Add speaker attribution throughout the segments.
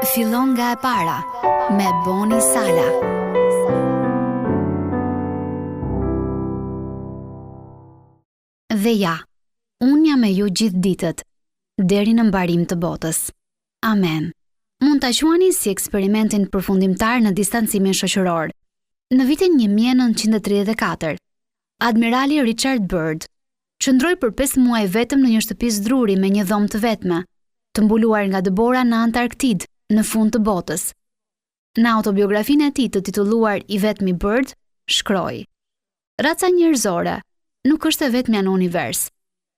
Speaker 1: Fillon nga e para me Boni Sala. Dhe ja, unë jam me ju gjithë ditët, deri në mbarim të botës. Amen. Mund ta quani si eksperimentin përfundimtar në distancimin shoqëror. Në vitin 1934, admirali Richard Byrd qëndroi për 5 muaj vetëm në një shtëpi zdruri me një dhomë të vetme, të mbuluar nga dëbora në Antarktid, në fund të botës. Në autobiografinë e tij të titulluar I vetmi Byrd, shkroi: "Raca njerëzore nuk është e vetmja në univers.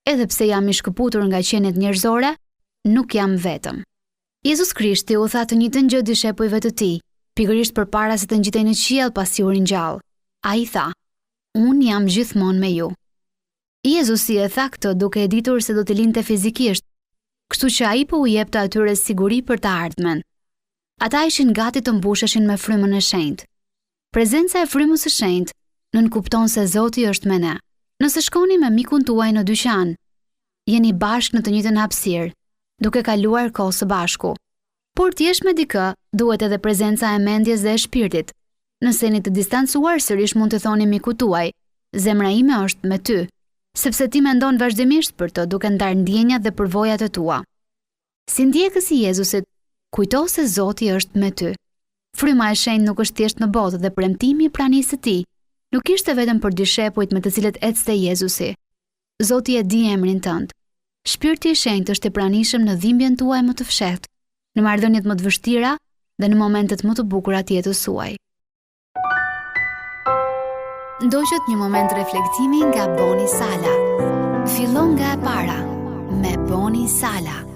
Speaker 1: Edhe pse jam I shkëputur nga qenet njerëzore, nuk jam vetëm." Jezus Krishti u tha të njëjtën gjë dishepujve të tij, pikërisht përpara se të ngjitej në qiell pasi u ringjall. Ai tha: "Unë jam gjithmonë me ju." Jezusi e tha këtë duke e ditur se do të lindte fizikisht, kështu që ai po u jepte atyre siguri për të ardhmen. Ata ishin gati të mbusheshin me frymën e shenjtë. Prezenca e frymës së shenjtë nënkupton se Zoti është me ne. Nëse shkoni me mikun tuaj në dyqan, jeni bashkë në të njëjtën hapësirë, duke kaluar kohë së bashku. Por të jesh me dikë, duhet edhe prezenca e mendjes dhe e shpirtit. Nëse jeni të distancuar, sërish mund të thoni mikut tuaj: "Zemra ime është me ty", sepse ti mendon vazhdimisht për të, duke ndarë ndjenjat dhe përvojat e tua. Si ndjekës I Jezusit, kujto se Zoti është me ty. Fryma e shenjtë nuk është thjesht në botë dhe premtimi I pranisë së tij nuk ishte vetëm për dishepujt me të cilët ecste Jezusi. Zoti e di emrin tënd. Shpirti I shenjtë është I pranishëm në dhimbjen tuaj më të fshehtë, në marrëdhëniet më të vështira dhe në momentet më të bukura të jetës suaj. Ndoqët një moment reflektimi nga Boni Sala. Fillon nga e para me Boni Sala.